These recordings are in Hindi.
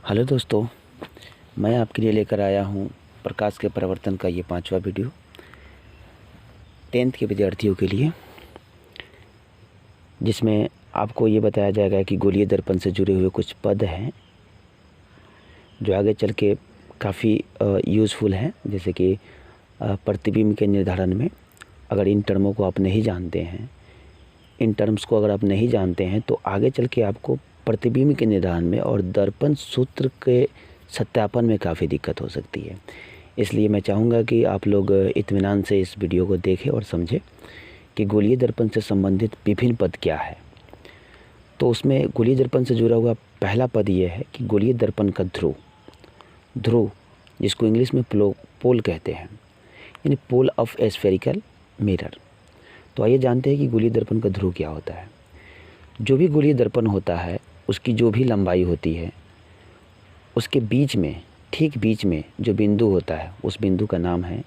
हेलो दोस्तों, मैं आपके लिए लेकर आया हूँ प्रकाश के परिवर्तन का ये 5वां वीडियो 10th के विद्यार्थियों के लिए, जिसमें आपको ये बताया जाएगा कि गोलीय दर्पण से जुड़े हुए कुछ पद हैं जो आगे चल के काफ़ी यूज़फुल हैं। जैसे कि प्रतिबिंब के निर्धारण में अगर इन टर्मों को आप नहीं जानते हैं, इन टर्म्स को अगर आप नहीं जानते हैं तो आगे चल के आपको प्रतिबिंब के निर्धारण में और दर्पण सूत्र के सत्यापन में काफ़ी दिक्कत हो सकती है। इसलिए मैं चाहूँगा कि आप लोग इत्मीनान से इस वीडियो को देखें और समझें कि गोलीय दर्पण से संबंधित विभिन्न पद क्या है। तो उसमें गोलीय दर्पण से जुड़ा हुआ पहला पद ये है कि गोलीय दर्पण का ध्रुव जिसको इंग्लिश में पोल कहते हैं, यानी pole of a spherical mirror. तो आइए जानते हैं कि गोलीय दर्पण का ध्रुव क्या होता है। जो भी गोलीय दर्पण होता है उसकी जो भी लंबाई होती है, उसके बीच में, ठीक बीच में जो बिंदु होता है उस बिंदु का नाम है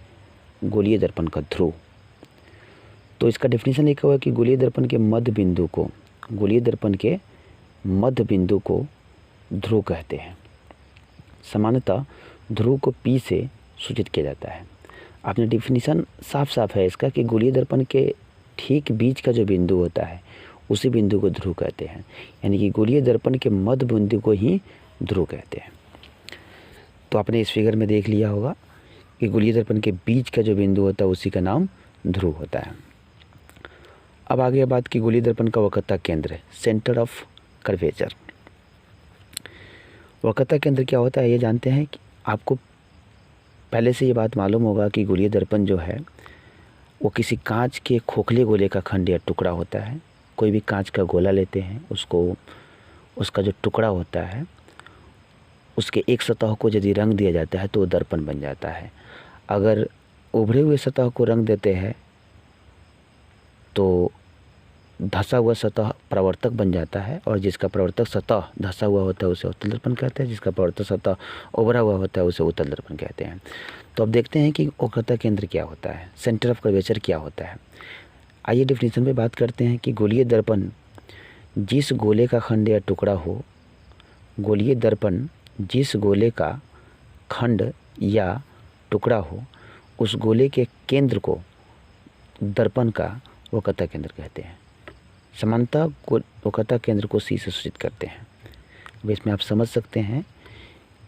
गोलीय दर्पण का ध्रुव। तो इसका डेफिनेशन एक हुआ कि गोलीय दर्पण के मध्य बिंदु को ध्रुव कहते हैं। सामान्यतः ध्रुव को P से सूचित किया जाता है। आपने डेफिनेशन साफ है इसका कि गोलीय दर्पण के ठीक बीच का जो बिंदु होता है उसी बिंदु को ध्रुव कहते हैं, यानी कि गोलीय दर्पण के मध्य बिंदु को ही ध्रुव कहते हैं। तो आपने इस फिगर में देख लिया होगा कि गोलीय दर्पण के बीच का जो बिंदु होता है उसी का नाम ध्रुव होता है। अब आगे बात की गोलीय दर्पण का वक्रता केंद्र, सेंटर ऑफ कर्वेचर। वक्रता केंद्र क्या होता है ये जानते हैं कि आपको पहले से ये बात मालूम होगा कि गोलीय दर्पण जो है वो किसी कांच के खोखले गोले का खंड या टुकड़ा होता है। कोई भी कांच का गोला लेते हैं, उसका जो टुकड़ा होता है उसके एक सतह को यदि रंग दिया जाता है तो वो दर्पण बन जाता है। अगर उभरे हुए सतह को रंग देते हैं तो धंसा हुआ सतह प्रवर्तक बन जाता है, और जिसका प्रवर्तक सतह धंसा हुआ होता है उसे अवतल दर्पण कहते हैं, जिसका प्रवर्तक सतह उभरा हुआ होता है उसे उत्तल दर्पण कहते हैं। तो अब देखते हैं कि वक्रता केंद्र क्या होता है, सेंटर ऑफ कर्वेचर क्या होता है। आइए डेफिनेशन पे बात करते हैं कि गोलीय दर्पण जिस गोले का खंड या टुकड़ा हो, गोलीय दर्पण जिस गोले का खंड या टुकड़ा हो उस गोले के केंद्र को दर्पण का वक्रता केंद्र कहते हैं। सामान्यतः वक्रता केंद्र को C से सूचित करते हैं। अब इसमें आप समझ सकते हैं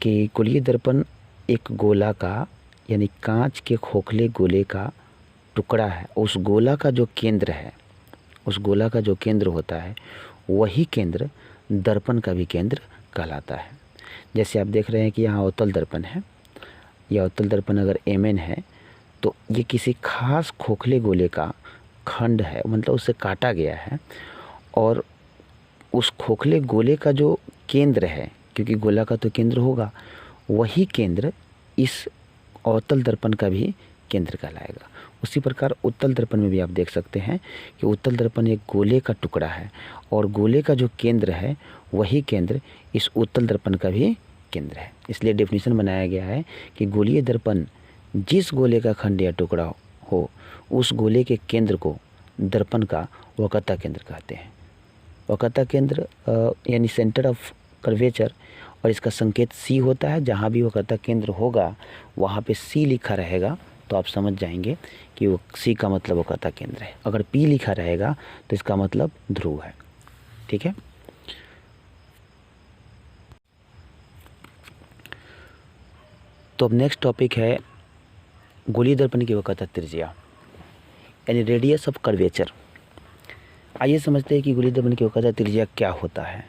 कि गोलीय दर्पण एक गोला का, यानी कांच के खोखले गोले का टुकड़ा है। उस गोला का जो केंद्र है, उस गोला का जो केंद्र होता है वही केंद्र दर्पण का भी केंद्र कहलाता है। जैसे आप देख रहे हैं कि यहाँ अवतल दर्पण है, यह अवतल दर्पण अगर Mn है तो ये किसी खास खोखले गोले का खंड है, मतलब उससे काटा गया है, और उस खोखले गोले का जो केंद्र है, क्योंकि गोला का तो केंद्र होगा, वही केंद्र इस अवतल दर्पण का भी केंद्र कहलाएगा। उसी प्रकार उत्तल दर्पण में भी आप देख सकते हैं कि उत्तल दर्पण एक गोले का टुकड़ा है और गोले का जो केंद्र है वही केंद्र इस उत्तल दर्पण का भी केंद्र है। इसलिए डेफिनेशन बनाया गया है कि गोलीय दर्पण जिस गोले का खंड या टुकड़ा हो उस गोले के केंद्र को दर्पण का वक्रता केंद्र कहते हैं। वक्रता केंद्र यानी सेंटर ऑफ कर्वेचर, और इसका संकेत C होता है। जहाँ भी वक्रता केंद्र होगा वहाँ पे C लिखा रहेगा तो आप समझ जाएंगे कि वो C का मतलब वक्रता केंद्र है। अगर P लिखा रहेगा तो इसका मतलब ध्रुव है। ठीक है। तो अब नेक्स्ट टॉपिक है गोलीय दर्पण की वक्रता त्रिज्या, यानी रेडियस ऑफ कर्वेचर। आइए समझते हैं कि गोलीय दर्पण की वक्रता त्रिज्या क्या होता है।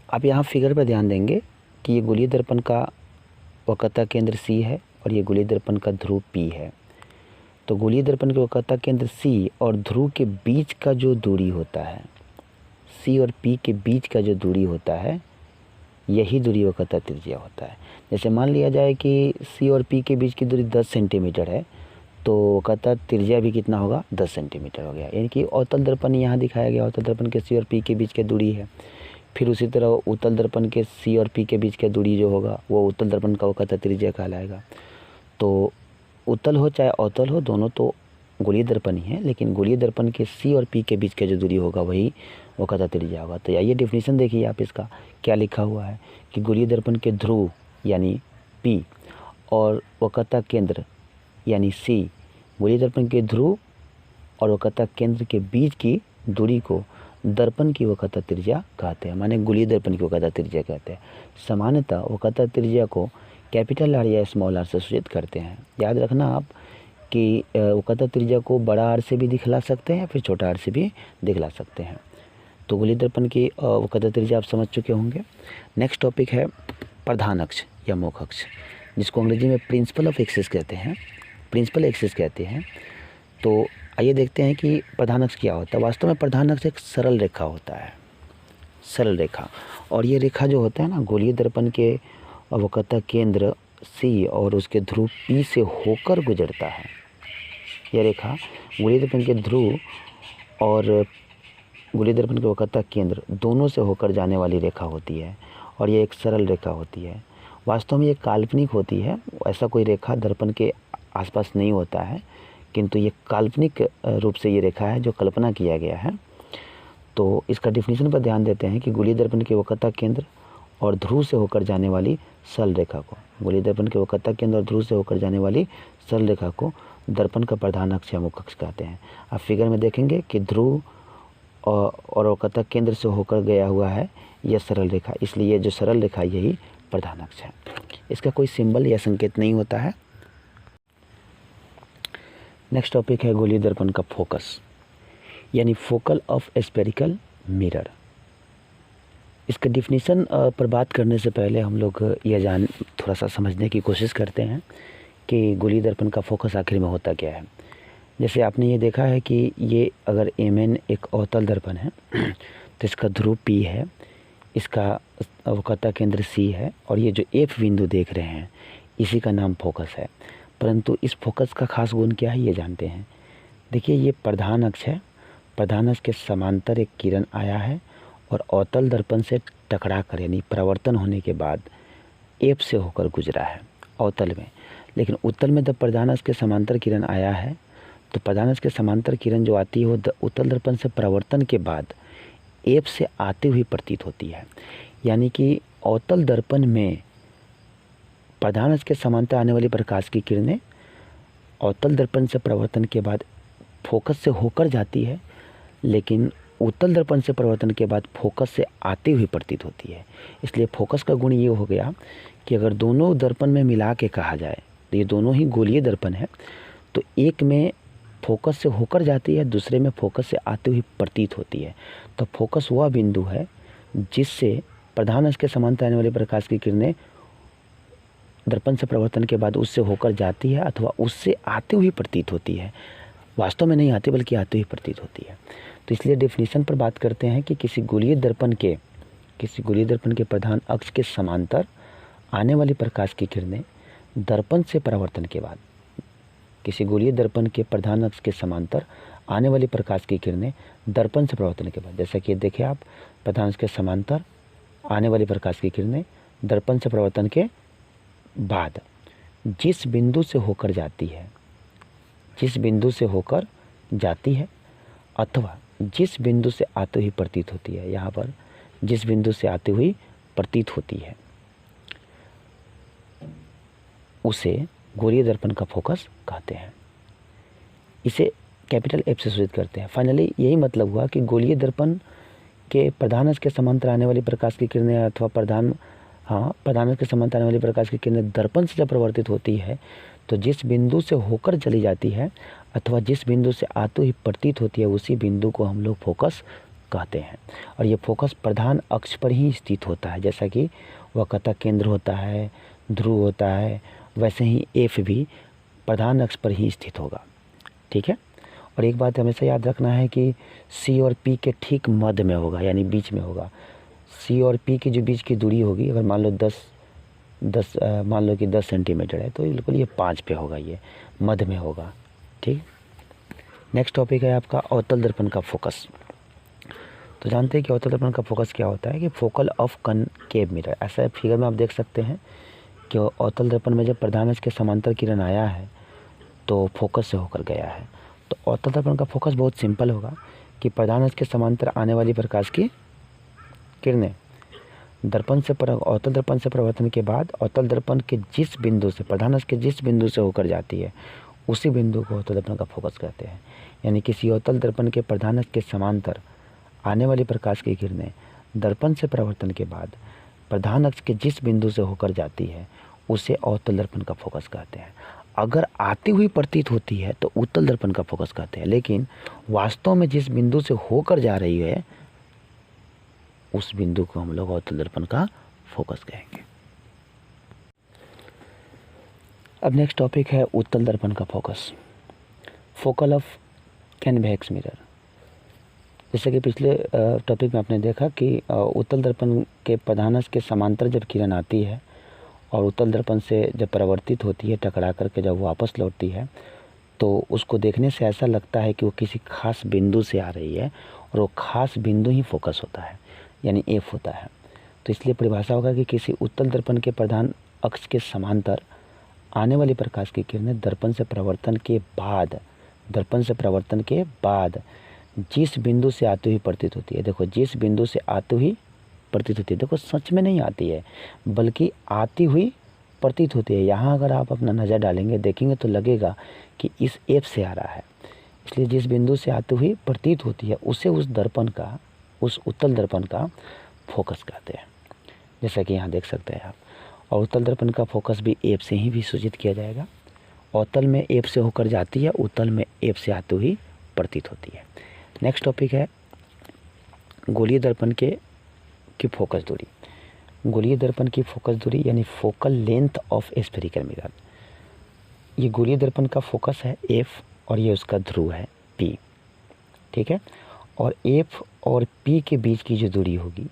आप यहाँ फिगर पर ध्यान देंगे कि ये गोलीय दर्पण का वक्रता केंद्र C है और ये गोलीय दर्पण का ध्रुव P है। तो गोलीय दर्पण के वक्रता केंद्र C और ध्रुव के बीच का जो दूरी होता है, C और P के बीच का जो दूरी होता है, यही दूरी वक्रता त्रिज्या होता है। जैसे मान लिया जाए कि C और P के बीच की दूरी 10 सेंटीमीटर है तो वक्रता त्रिज्या भी कितना होगा, 10 सेंटीमीटर हो गया। यानी कि अवतल दर्पण यहाँ दिखाया गया, अवतल दर्पण के C और P के बीच की दूरी है। फिर उसी तरह उत्तल दर्पण के C और P के बीच की दूरी जो होगा वो उत्तल दर्पण का वक्रता त्रिज्या कहलाएगा। तो उत्तल हो चाहे अवतल हो, दोनों तो गोलीय दर्पण ही है, लेकिन गोलीय दर्पण के C और P के बीच की जो दूरी होगा वही वक्रता त्रिज्या होगा। तो आइए डेफिनेशन देखिए आप इसका क्या लिखा हुआ है कि गोलीय दर्पण के ध्रुव यानी P और वक्रता केंद्र यानी C, गोलीय दर्पण के ध्रुव और वक्रता केंद्र के बीच की दूरी को दर्पण की वक्रता त्रिज्या कहते हैं, माने गोलीय दर्पण की वक्रता त्रिज्या कहते हैं। सामान्यतः वक्रता त्रिज्या को कैपिटल R या स्मॉल r से सूचित करते हैं। याद रखना आप कि वक्रता त्रिज्या को बड़ा R से भी दिखला सकते हैं, फिर छोटा r से भी दिखला सकते हैं। तो गोलीय दर्पण की वक्रता त्रिज्या आप समझ चुके होंगे। नेक्स्ट टॉपिक है प्रधान अक्ष या मुख्य अक्ष, जिसको अंग्रेजी में प्रिंसिपल ऑफ एक्सिस कहते हैं, प्रिंसिपल एक्सिस कहते हैं। तो आइए देखते हैं कि प्रधान अक्ष क्या होता है। वास्तव में प्रधान अक्ष एक सरल रेखा होता है, सरल रेखा। और ये रेखा जो होता है ना, गोलीय दर्पण के वक्रता केंद्र C और उसके ध्रुव P से होकर गुजरता है। यह रेखा गोलीय दर्पण के ध्रुव और गोलीय दर्पण के वक्रता केंद्र दोनों से होकर जाने वाली रेखा होती है और ये एक सरल रेखा होती है। वास्तव में ये काल्पनिक होती है, ऐसा कोई रेखा दर्पण के आसपास नहीं होता है, किंतु ये काल्पनिक रूप से ये रेखा है जो कल्पना किया गया है। तो इसका डेफिनेशन पर ध्यान देते हैं कि गोलीय दर्पण के वक्रता केंद्र और ध्रुव से होकर जाने वाली सरल रेखा को, गोलीय दर्पण के वक्रता केंद्र और ध्रुव से होकर जाने वाली सरल रेखा को दर्पण का प्रधान अक्ष या मुख्य अक्ष कहते हैं। आप फिगर में देखेंगे कि ध्रुव और वक्रता केंद्र से होकर गया हुआ है यह सरल रेखा, इसलिए ये जो सरल रेखा यही प्रधान अक्ष है। इसका कोई सिंबल या संकेत नहीं होता है। नेक्स्ट टॉपिक है गोलीय दर्पण का फोकस यानी फोकल ऑफ स्फेरिकल मिरर। इसका डिफिनीशन पर बात करने से पहले हम लोग यह थोड़ा सा समझने की कोशिश करते हैं कि गोलीय दर्पण का फोकस आखिर में होता क्या है। जैसे आपने ये देखा है कि ये अगर MN एक अवतल दर्पण है तो इसका ध्रुव P है, इसका वक्रता केंद्र C है और ये जो F बिंदु देख रहे हैं इसी का नाम फोकस है। परंतु इस फोकस का खास गुण क्या है ये जानते हैं। देखिए ये प्रधान अक्ष है, प्रधान अक्ष के समांतर एक किरण आया है और अवतल दर्पण से टकरा कर यानी परावर्तन होने के बाद F से होकर गुजरा है अवतल में। लेकिन उत्तल में जब प्रधान अक्ष के समांतर किरण आया है तो प्रधान अक्ष के समांतर किरण जो आती है वो उत्तल दर्पण से परावर्तन के बाद F से आती हुई प्रतीत होती है। यानी कि अवतल दर्पण में प्रधान अक्ष के समांतर आने वाली प्रकाश की किरणें अवतल दर्पण से परावर्तन के बाद फोकस से होकर जाती है, लेकिन उत्तल दर्पण से परावर्तन के बाद फोकस से आती हुई प्रतीत होती है। इसलिए फोकस का गुण ये हो गया कि अगर दोनों दर्पण में मिला के कहा जाए तो ये दोनों ही गोलीय दर्पण है, तो एक में फोकस से होकर जाती है, दूसरे में फोकस से आती हुई प्रतीत होती है। तो फोकस वह बिंदु है जिससे प्रधान अक्ष के समांतर आने वाली प्रकाश की किरणें दर्पण से परावर्तन के बाद उससे होकर जाती है अथवा उससे आती हुई प्रतीत होती है। वास्तव में नहीं आती बल्कि आती हुई प्रतीत होती है। तो इसलिए डेफिनेशन पर बात करते हैं कि किसी गोलीय दर्पण के प्रधान अक्ष के समांतर आने वाली प्रकाश की किरणें दर्पण से परावर्तन के बाद, किसी गोलीय दर्पण के प्रधान अक्ष के समांतर आने वाली प्रकाश की किरणें दर्पण से परावर्तन के बाद, जैसा कि देखिए आप, प्रधान अक्ष के समांतर आने वाली प्रकाश की किरणें दर्पण से परावर्तन के बाद जिस बिंदु से होकर जाती है अथवा जिस बिंदु से आती हुई प्रतीत होती है, यहाँ पर जिस बिंदु से आती हुई प्रतीत होती है उसे गोलीय दर्पण का फोकस कहते हैं। इसे कैपिटल F से सूचित करते हैं। फाइनली यही मतलब हुआ कि गोलीय दर्पण के प्रधान अक्ष के समांतर आने वाली प्रकाश की किरणें अथवा प्रधान अक्ष के समांतर आने वाली प्रकाश की किरणें दर्पण से जब परिवर्तित होती है तो जिस बिंदु से होकर चली जाती है अथवा जिस बिंदु से आती हुई प्रतीत होती है उसी बिंदु को हम लोग फोकस कहते हैं। और ये फोकस प्रधान अक्ष पर ही स्थित होता है, जैसा कि वक्रता केंद्र होता है, ध्रुव होता है, वैसे ही F भी प्रधान अक्ष पर ही स्थित होगा। ठीक है। और एक बात हमेशा याद रखना है कि C और P के ठीक मध्य में होगा, यानी बीच में होगा। C और P की जो बीच की दूरी होगी, अगर मान लो 10 सेंटीमीटर है तो बिल्कुल ये 5 पे होगा, ये मध्य में होगा। ठीक। नेक्स्ट टॉपिक है आपका अवतल दर्पण का फोकस। तो जानते हैं कि अवतल दर्पण का फोकस क्या होता है कि फोकल ऑफ कनकेव मिरर। ऐसा फिगर में आप देख सकते हैं कि अवतल दर्पण में जब प्रधान अक्ष के समांतर किरण आया है तो फोकस से होकर गया है। तो अवतल दर्पण का फोकस बहुत सिंपल होगा कि प्रधान अक्ष के समांतर आने वाली प्रकाश की किरणें अवतल दर्पण से परावर्तन के बाद अवतल दर्पण के जिस बिंदु से प्रधान अक्ष के जिस बिंदु से होकर जाती है उसी बिंदु को अवतल दर्पण का फोकस कहते हैं। यानी किसी अवतल दर्पण के प्रधान अक्ष के समांतर आने वाली प्रकाश की किरणें दर्पण से परावर्तन के बाद प्रधान अक्ष के जिस बिंदु से होकर जाती है उसे अवतल दर्पण का फोकस कहते हैं। अगर आती हुई प्रतीत होती है तो उत्तल दर्पण का फोकस कहते हैं, लेकिन वास्तव में जिस बिंदु से होकर जा रही है उस बिंदु को हम लोग अवतल दर्पण का फोकस कहेंगे। अब नेक्स्ट टॉपिक है उत्तल दर्पण का focus, focal of convex mirror. जैसे कि पिछले टॉपिक में आपने देखा कि उत्तल दर्पण के प्रधान अक्ष के समांतर जब किरण आती है और उत्तल दर्पण से जब परावर्तित होती है, टकरा करके जब वापस लौटती है तो उसको देखने से ऐसा लगता है कि वो किसी खास बिंदु से आ रही है और वो खास बिंदु ही फोकस होता है, यानी एफ होता है। तो इसलिए परिभाषा होगा कि किसी उत्तल दर्पण के प्रधान अक्ष के समांतर आने वाली प्रकाश की किरणें दर्पण से परावर्तन के बाद जिस बिंदु से आती हुई प्रतीत होती है। देखो, जिस बिंदु से आती हुई प्रतीत होती है, देखो सच में नहीं आती है बल्कि आती हुई प्रतीत होती है। यहाँ अगर आप अपना नज़र डालेंगे, देखेंगे तो लगेगा कि इस एफ से आ रहा है। इसलिए जिस बिंदु से आती हुई प्रतीत होती है उसे उस उत्तल दर्पण का फोकस कहते हैं, जैसा कि यहाँ देख सकते हैं आप। और उत्तल दर्पण का फोकस भी एफ से ही भी सूचित किया जाएगा। अवतल में एफ से होकर जाती है, उत्तल में एफ से आती हुई प्रतीत होती है। नेक्स्ट टॉपिक है गोलीय दर्पण की फोकस दूरी। गोलीय दर्पण की फोकस दूरी यानी focal length of spherical mirror. ये गोलीय दर्पण का फोकस है एफ और ये उसका ध्रुव है पी, ठीक है। और एफ और पी के बीच की जो दूरी होगी,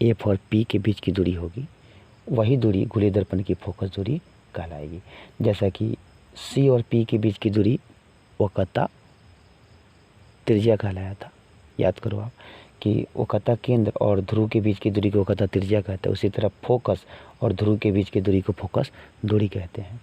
एफ और पी के बीच की दूरी होगी, वही दूरी गोलीय दर्पण की फोकस दूरी कहलाएगी। जैसा कि सी और पी के बीच की दूरी वक्रता त्रिज्या कहलाया था। याद करो आप कि वक्रता केंद्र और ध्रुव के बीच की दूरी को वक्रता त्रिज्या कहते हैं। उसी तरह फोकस और ध्रुव के बीच की दूरी को फोकस दूरी कहते हैं।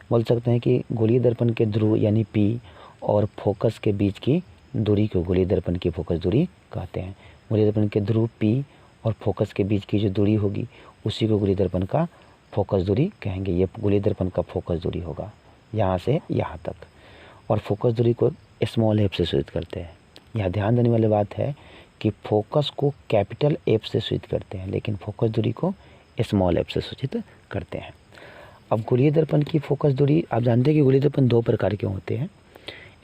बोल सकते हैं कि गोलीय दर्पण के ध्रुव यानी पी और फोकस के बीच की दूरी को गोलीय दर्पण की फोकस दूरी कहते हैं। गोलीय दर्पण के ध्रुव पी और फोकस के बीच की जो दूरी होगी उसी को गोलीय दर्पण का फोकस दूरी कहेंगे। ये गोलीय दर्पण का फोकस दूरी होगा यहाँ से यहाँ तक। और फोकस दूरी को स्मॉल एफ से सूचित करते हैं। यहाँ ध्यान देने वाली बात है कि फोकस को कैपिटल एफ से सूचित करते हैं, लेकिन फोकस दूरी को स्मॉल एफ से सूचित करते हैं। अब गोलीय दर्पण की फोकस दूरी, आप जानते हैं कि गोलीय दर्पण दो प्रकार के होते हैं,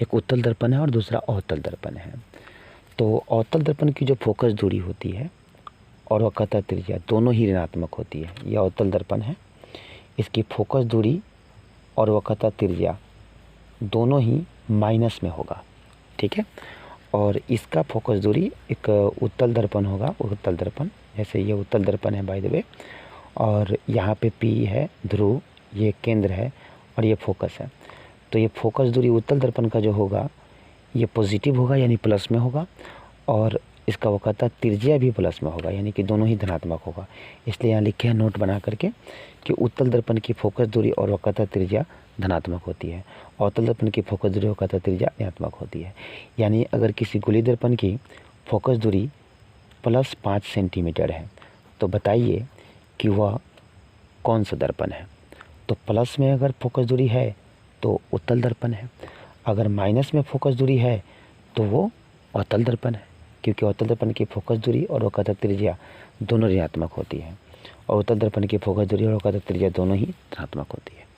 एक उत्तल दर्पण है और दूसरा अवतल दर्पण है। तो अवतल दर्पण की जो फोकस दूरी होती है और वक्रता त्रिज्या दोनों ही ऋणात्मक होती है। यह अवतल दर्पण है, इसकी फोकस दूरी और वक्रता त्रिज्या दोनों ही माइनस में होगा, ठीक है। और इसका फोकस दूरी एक उत्तल दर्पण होगा, उत्तल दर्पण, जैसे ये उत्तल दर्पण है बाय द वे, और यहाँ पे पी है ध्रुव, ये केंद्र है और ये फोकस है। तो ये फोकस दूरी उत्तल दर्पण का जो होगा ये पॉजिटिव होगा यानी प्लस में होगा, और इसका वक्रता त्रिज्या भी प्लस में होगा यानी कि दोनों ही धनात्मक होगा। इसलिए यहाँ लिखे हैं नोट बना करके कि उत्तल दर्पण की फोकस दूरी और वक्रता त्रिज्या धनात्मक होती है, अवतल दर्पण की फोकस दूरी और वक्रता त्रिज्या ऋणात्मक होती है। यानी अगर किसी गोलीय दर्पण की फोकस दूरी +5 सेंटीमीटर है तो बताइए कि वह कौन सा दर्पण है। तो प्लस में अगर फोकस दूरी है तो उत्तल दर्पण है, अगर माइनस में फोकस दूरी है तो वो अवतल दर्पण है, क्योंकि अवतल दर्पण की फोकस दूरी और वक्रता त्रिज्या दोनों ऋणात्मक होती है और उत्तल दर्पण की फोकस दूरी और वक्रता त्रिज्या दोनों ही धनात्मक होती है।